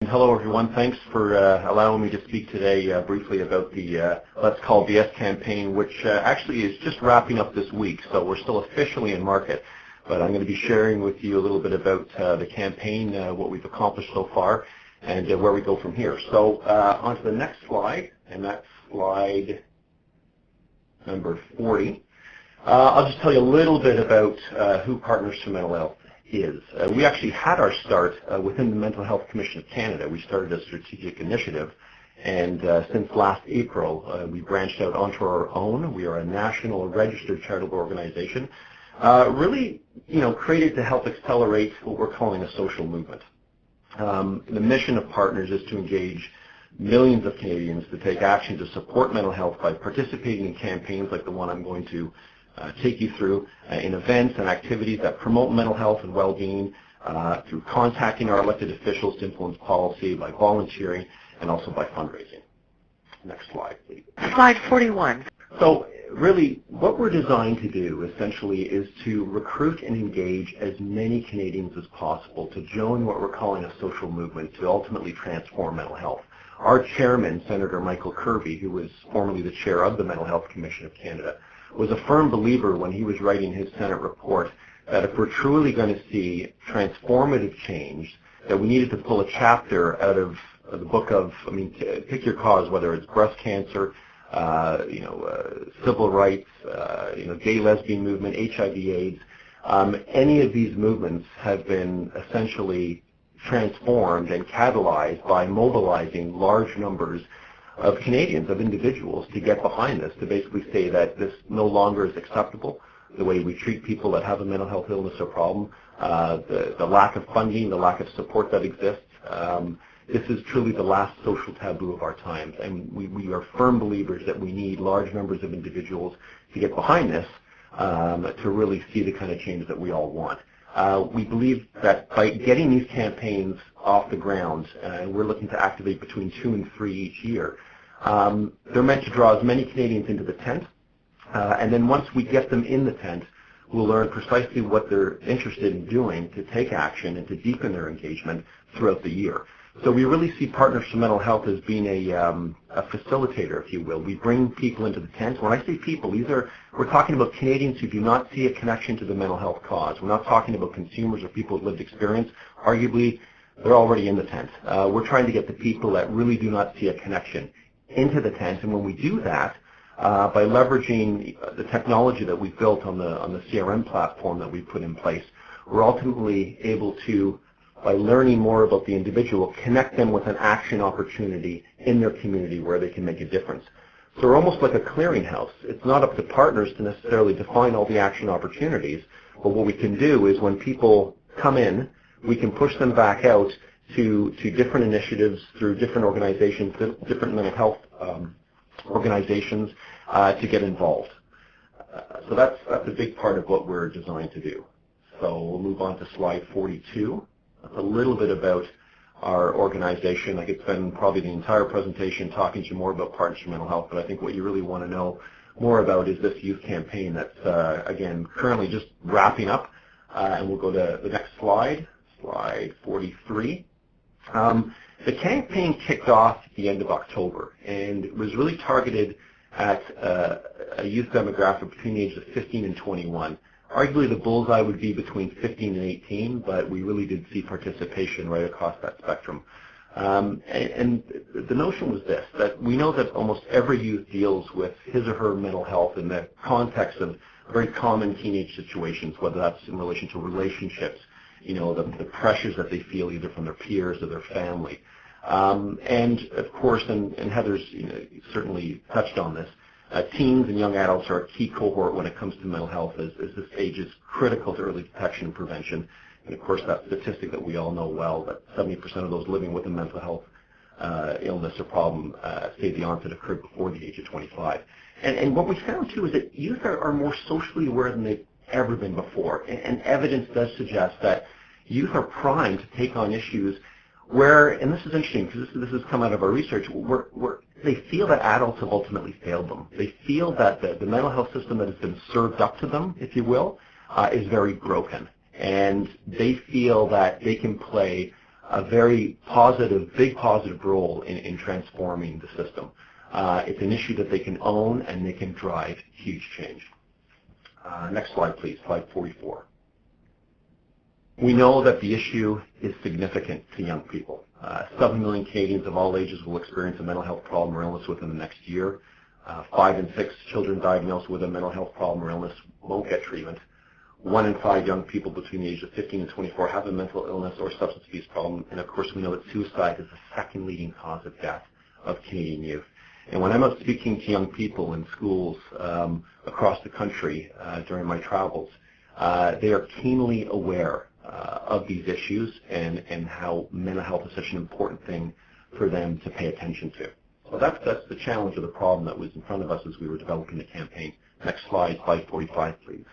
Hello everyone, thanks for allowing me to speak today briefly about the Let's Call BS campaign, which actually is just wrapping up this week, so we're still officially in market. But I'm going to be sharing with you a little bit about the campaign, what we've accomplished so far, and where we go from here. So on to the next slide, and that's slide number 40. I'll just tell you a little bit about who Partners for Mental Health is. We actually had our start within the Mental Health Commission of Canada. We started a strategic initiative, and since last April we branched out onto our own. We are a national registered charitable organization, really created to help accelerate what we're calling a social movement. The mission of Partners is to engage millions of Canadians to take action to support mental health by participating in campaigns like the one I'm going to take you through, in events and activities that promote mental health and well-being, through contacting our elected officials to influence policy, by volunteering, and also by fundraising. Next slide, please. Slide 41. So really, what we're designed to do essentially is to recruit and engage as many Canadians as possible to join what we're calling a social movement to ultimately transform mental health. Our chairman, Senator Michael Kirby, who was formerly the chair of the Mental Health Commission of Canada, was a firm believer when he was writing his Senate report that if we're truly going to see transformative change, that we needed to pull a chapter out of the book of, pick your cause, whether it's breast cancer, civil rights, gay lesbian movement, HIV/AIDS. Any of these movements have been essentially transformed and catalyzed by mobilizing large numbers of Canadians, of individuals, to get behind this, to basically say that this no longer is acceptable, the way we treat people that have a mental health illness or problem, the lack of funding, the lack of support that exists. This is truly the last social taboo of our times, and we are firm believers that we need large numbers of individuals to get behind this to really see the kind of change that we all want. We believe that by getting these campaigns off the ground, and we're looking to activate between 2 and 3 each year, they're meant to draw as many Canadians into the tent, and then once we get them in the tent, we'll learn precisely what they're interested in doing to take action and to deepen their engagement throughout the year. So we really see Partners for Mental Health as being a facilitator, if you will. We bring people into the tent. When I say people, we're talking about Canadians who do not see a connection to the mental health cause. We're not talking about consumers or people with lived experience. Arguably, they're already in the tent. We're trying to get the people that really do not see a connection into the tent, and when we do that, by leveraging the technology that we've built on the CRM platform that we've put in place, we're ultimately able to, by learning more about the individual, connect them with an action opportunity in their community where they can make a difference. So we're almost like a clearinghouse. It's not up to Partners to necessarily define all the action opportunities, but what we can do is when people come in, we can push them back out to different initiatives through different organizations, different mental health organizations, to get involved. So that's a big part of what we're designed to do. So we'll move on to slide 42. That's a little bit about our organization. I could spend probably the entire presentation talking to you more about Partners for Mental Health, but I think what you really want to know more about is this youth campaign that's, again, currently just wrapping up. And we'll go to the next slide, slide 43. The campaign kicked off at the end of October, and it was really targeted at a youth demographic between the ages of 15 and 21. Arguably, the bullseye would be between 15 and 18, but we really did see participation right across that spectrum. And the notion was this, that we know that almost every youth deals with his or her mental health in the context of very common teenage situations, whether that's in relation to relationships, the pressures that they feel either from their peers or their family. And of course, and Heather's certainly touched on this, teens and young adults are a key cohort when it comes to mental health, as this age is critical to early detection and prevention. And of course, that statistic that we all know well, that 70% of those living with a mental health illness or problem say the onset occurred before the age of 25. And what we found too is that youth are more socially aware than they've ever been before. And evidence does suggest that youth are primed to take on issues where, and this is interesting because this has come out of our research, where they feel that adults have ultimately failed them. They feel that the mental health system that has been served up to them, if you will, is very broken. And they feel that they can play a very positive, big positive role in transforming the system. It's an issue that they can own and they can drive huge change. Next slide, please, slide 44. We know that the issue is significant to young people. 7 million Canadians of all ages will experience a mental health problem or illness within the next year. 5 in 6 children diagnosed with a mental health problem or illness won't get treatment. 1 in 5 young people between the ages of 15 and 24 have a mental illness or substance abuse problem. And of course, we know that suicide is the second leading cause of death of Canadian youth. And when I'm out speaking to young people in schools across the country during my travels, they are keenly aware of these issues and how mental health is such an important thing for them to pay attention to. So that's the challenge of the problem that was in front of us as we were developing the campaign. Next slide, slide 45, please.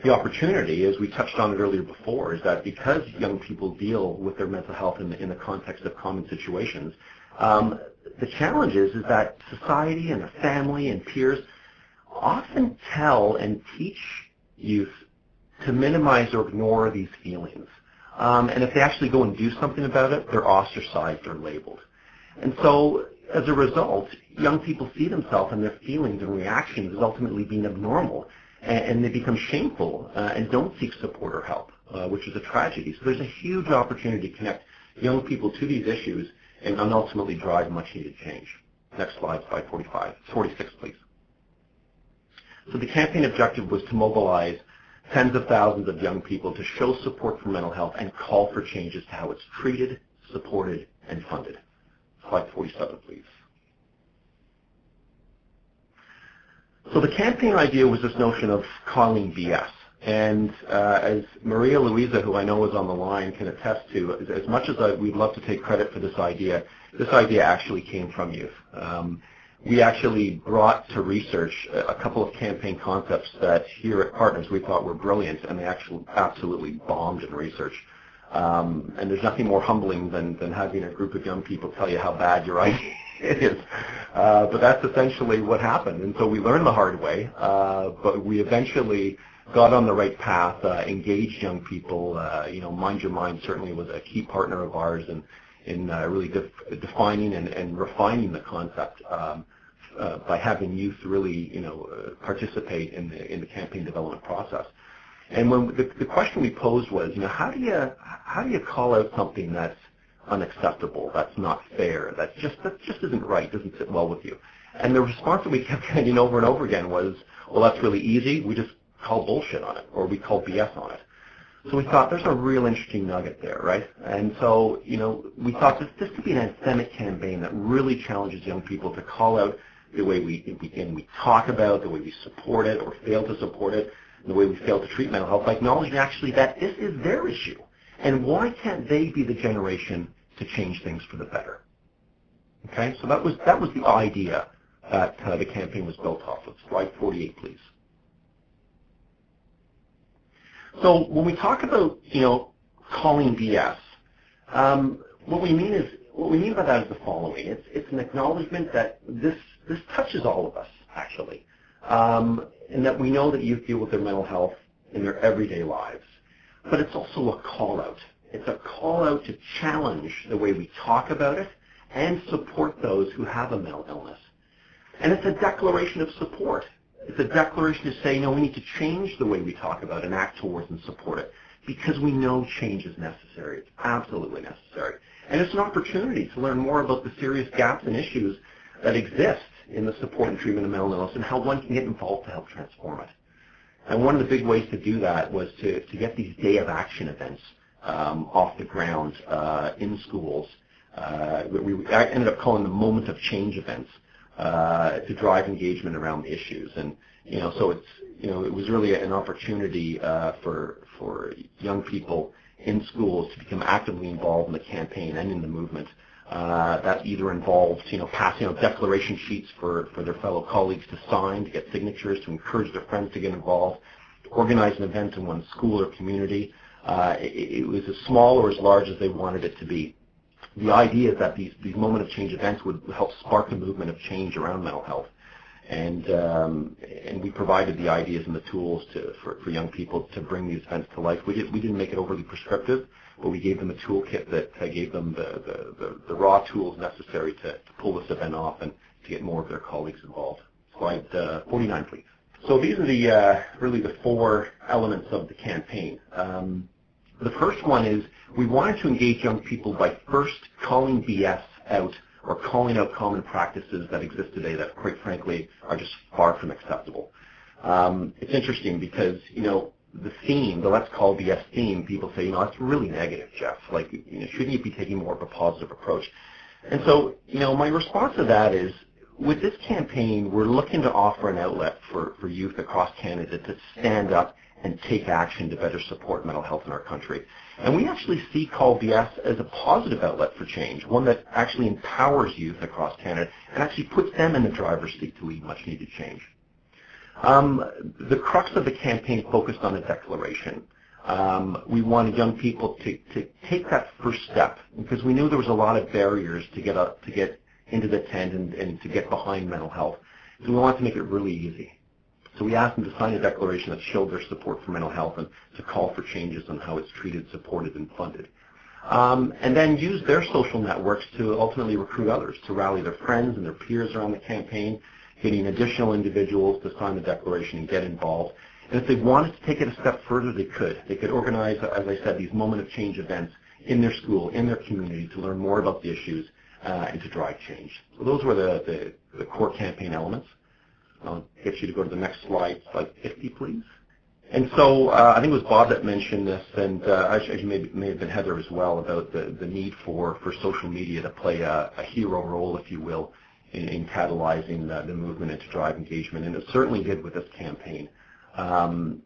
The opportunity, as we touched on it earlier before, is that because young people deal with their mental health in the context of common situations, the challenge is that society and the family and peers often tell and teach youth to minimize or ignore these feelings. And if they actually go and do something about it, they're ostracized or labeled. And so, as a result, young people see themselves and their feelings and reactions as ultimately being abnormal, and they become shameful and don't seek support or help, which is a tragedy. So there's a huge opportunity to connect young people to these issues and ultimately drive much needed change. Next slide, slide 46, please. So the campaign objective was to mobilize tens of thousands of young people to show support for mental health and call for changes to how it's treated, supported, and funded. Slide 47, please. So the campaign idea was this notion of calling BS. And as Maria Luisa, who I know is on the line, can attest to, as much as we'd love to take credit for this idea actually came from youth. We actually brought to research a couple of campaign concepts that here at Partners we thought were brilliant, and they actually absolutely bombed in research. And there's nothing more humbling than having a group of young people tell you how bad your idea is. But that's essentially what happened. And so we learned the hard way, but we eventually got on the right path, engaged young people. Mind Your Mind certainly was a key partner of ours in really defining and refining the concept by having youth really, participate in the campaign development process. And when the question we posed was, how do you call out something that's unacceptable, that's not fair, that just isn't right, doesn't sit well with you? And the response that we kept getting over and over again was, well, that's really easy. We just call bullshit on it, or we call BS on it. So we thought there's a real interesting nugget there, right? And so, we thought this could be an anthemic campaign that really challenges young people to call out the way we talk about, the way we support it or fail to support it, the way we fail to treat mental health, by acknowledging actually that this is their issue. And why can't they be the generation to change things for the better? Okay, so that was the idea that the campaign was built off of. Slide 48, please. So when we talk about, calling BS, what we mean by that is the following. It's an acknowledgement that this touches all of us, actually, and that we know that youth deal with their mental health in their everyday lives. But it's also a call-out. It's a call-out to challenge the way we talk about it and support those who have a mental illness. And it's a declaration of support. It's a declaration to say, no, we need to change the way we talk about and act towards and support it, because we know change is necessary. It's absolutely necessary. And it's an opportunity to learn more about the serious gaps and issues that exist in the support and treatment of mental illness and how one can get involved to help transform it. And one of the big ways to do that was to get these day of action events off the ground in schools. We ended up calling them moment of change events to drive engagement around the issues. And so it was really an opportunity for young people in schools to become actively involved in the campaign and in the movement. That either involved, passing out declaration sheets for their fellow colleagues to sign, to get signatures, to encourage their friends to get involved, to organize an event in one school or community. It was as small or as large as they wanted it to be. The idea is that these moment of change events would help spark a movement of change around mental health. and we provided the ideas and the tools for young people to bring these events to life. We didn't make it overly prescriptive, but we gave them a toolkit that gave them the raw tools necessary to pull this event off and to get more of their colleagues involved. Slide 49, please. So these are really the four elements of the campaign. The first one is we wanted to engage young people by first calling BS out, or calling out common practices that exist today that, quite frankly, are just far from acceptable. It's interesting because, the theme, the Let's Call BS theme, people say, that's really negative, Jeff. Like, shouldn't you be taking more of a positive approach? And so, my response to that is, with this campaign, we're looking to offer an outlet for youth across Canada to stand up and take action to better support mental health in our country. And we actually see Call BS as a positive outlet for change, one that actually empowers youth across Canada and actually puts them in the driver's seat to lead much needed change. The crux of the campaign focused on a declaration. We wanted young people to take that first step because we knew there was a lot of barriers to get into the tent and to get behind mental health. So we wanted to make it really easy. So we asked them to sign a declaration that showed their support for mental health and to call for changes on how it's treated, supported, and funded. And then use their social networks to ultimately recruit others, to rally their friends and their peers around the campaign, getting additional individuals to sign the declaration and get involved. And if they wanted to take it a step further, they could. They could organize, as I said, these moment of change events in their school, in their community, to learn more about the issues and to drive change. So those were the core campaign elements. I'll get you to go to the next slide, slide 50, please. And so I think it was Bob that mentioned this, and actually may have been Heather as well, about the need for social media to play a hero role, if you will, in catalyzing the movement and to drive engagement, and it certainly did with this campaign. And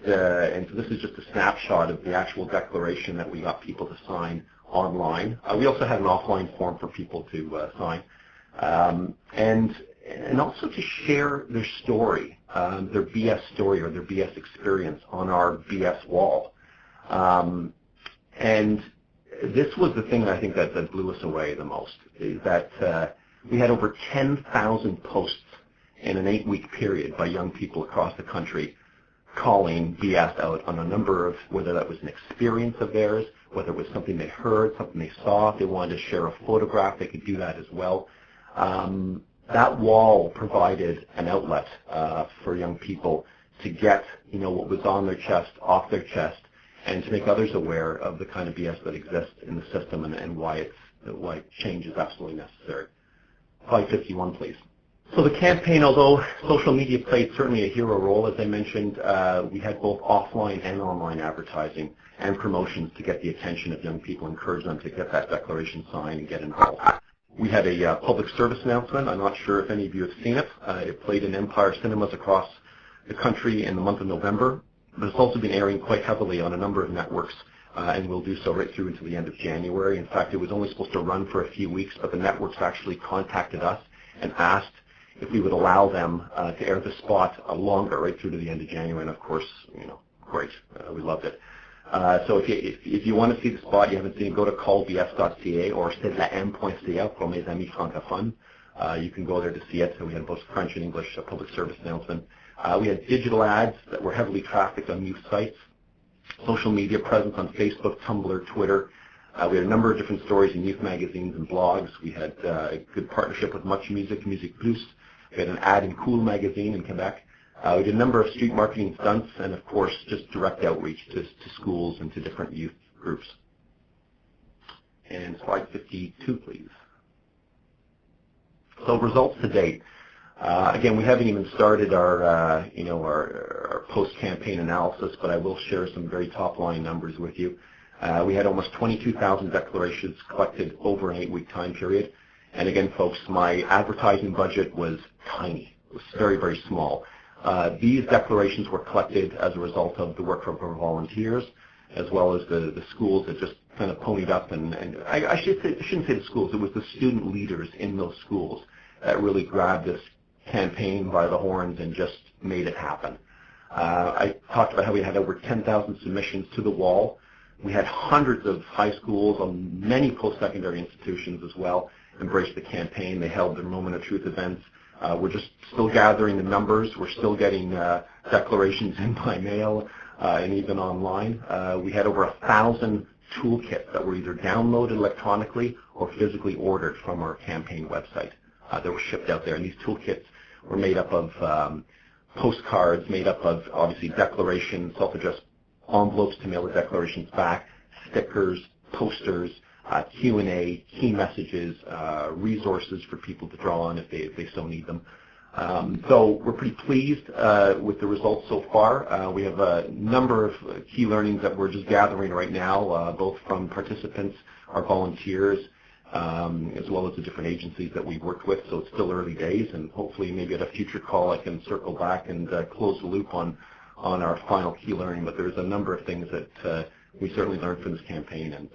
so this is just a snapshot of the actual declaration that we got people to sign online. We also had an offline form for people to sign, and also to share their story, their BS story or their BS experience on our BS wall. And this was the thing I think that blew us away the most, is that we had over 10,000 posts in an 8-week period by young people across the country calling BS out on a number of, whether that was an experience of theirs, whether it was something they heard, something they saw. If they wanted to share a photograph, they could do that as well. That wall provided an outlet for young people to get, what was on their chest, off their chest, and to make others aware of the kind of BS that exists in the system and why change is absolutely necessary. Slide 51, please. So the campaign, although social media played certainly a hero role, as I mentioned, we had both offline and online advertising and promotions to get the attention of young people, encourage them to get that declaration signed and get involved. We had a public service announcement. I'm not sure if any of you have seen it. It played in Empire Cinemas across the country in the month of November, but it's also been airing quite heavily on a number of networks, and will do so right through until the end of January. In fact, it was only supposed to run for a few weeks, but the networks actually contacted us and asked if we would allow them to air the spot longer, right through to the end of January. And of course, great, we loved it. So if you want to see the spot, you haven't seen it, go to callbs.ca or cedlam.ca pour mes amis francophones. You can go there to see it. So we had both French and English public service announcement. We had digital ads that were heavily trafficked on youth sites, social media presence on Facebook, Tumblr, Twitter. We had a number of different stories in youth magazines and blogs. We had a good partnership with Much Music, Music Plus. We had an ad in Cool magazine in Quebec. We did a number of street marketing stunts and, of course, just direct outreach to schools and to different youth groups. And slide 52, please. So results to date. Again, we haven't even started our post-campaign analysis, but I will share some very top-line numbers with you. We had almost 22,000 declarations collected over an 8-week time period. And again, folks, my advertising budget was tiny. It was very, very small. These declarations were collected as a result of the work of our volunteers, as well as the schools that just kind of ponied up. And I shouldn't say the schools. It was the student leaders in those schools that really grabbed this campaign by the horns and just made it happen. I talked about how we had over 10,000 submissions to the wall. We had hundreds of high schools and many post-secondary institutions as well embrace the campaign. They held their Moment of Truth events. We're just still gathering the numbers. We're still getting declarations in by mail and even online. We had over 1,000 toolkits that were either downloaded electronically or physically ordered from our campaign website that were shipped out there. And these toolkits were made up of postcards, made up of obviously declarations, self-addressed envelopes to mail the declarations back, stickers, posters, Q&A, key messages, resources for people to draw on if they so need them. So we're pretty pleased with the results so far. We have a number of key learnings that we're just gathering right now, both from participants, our volunteers, as well as the different agencies that we've worked with. So it's still early days, and hopefully maybe at a future call I can circle back and close the loop on our final key learning. But there's a number of things that we certainly learned from this campaign, and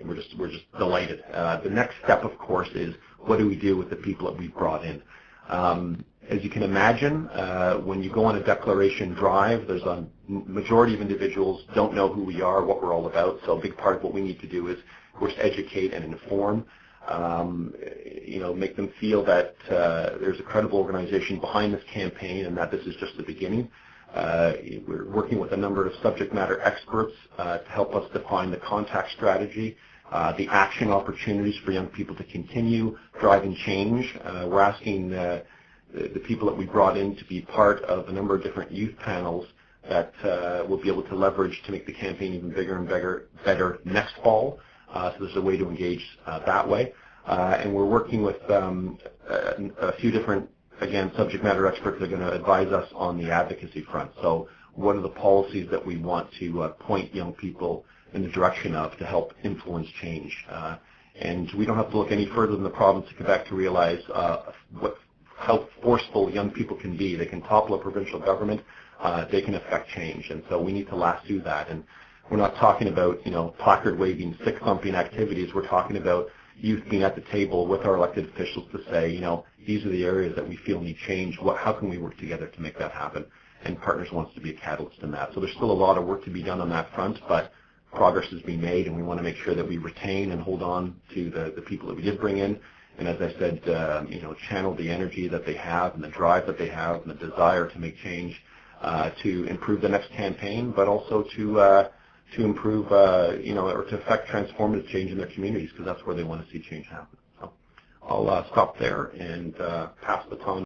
we're just delighted. The next step, of course, is what do we do with the people that we've brought in? As you can imagine, when you go on a declaration drive, there's a majority of individuals don't know who we are, what we're all about. So a big part of what we need to do is, of course, educate and inform. Make them feel that there's a credible organization behind this campaign and that this is just the beginning. We're working with a number of subject matter experts to help us define the contact strategy, the action opportunities for young people to continue driving change. We're asking the people that we brought in to be part of a number of different youth panels that we'll be able to leverage to make the campaign even bigger and better next fall. So there's a way to engage that way. And we're working with a few different, again, subject matter experts that are going to advise us on the advocacy front. So what are the policies that we want to point young people in the direction of to help influence change? And we don't have to look any further than the province of Quebec to realize how forceful young people can be. They can topple a provincial government. They can affect change. And so we need to lasso that. And we're not talking about, placard waving, stick thumping activities. We're talking about youth being at the table with our elected officials to say, these are the areas that we feel need change. How can we work together to make that happen? And Partners wants to be a catalyst in that. So there's still a lot of work to be done on that front, but progress is being made, and we want to make sure that we retain and hold on to the people that we did bring in. And as I said, channel the energy that they have and the drive that they have and the desire to make change to improve the next campaign, but also to improve, or to affect transformative change in their communities, because that's where they want to see change happen. So I'll stop there and pass the baton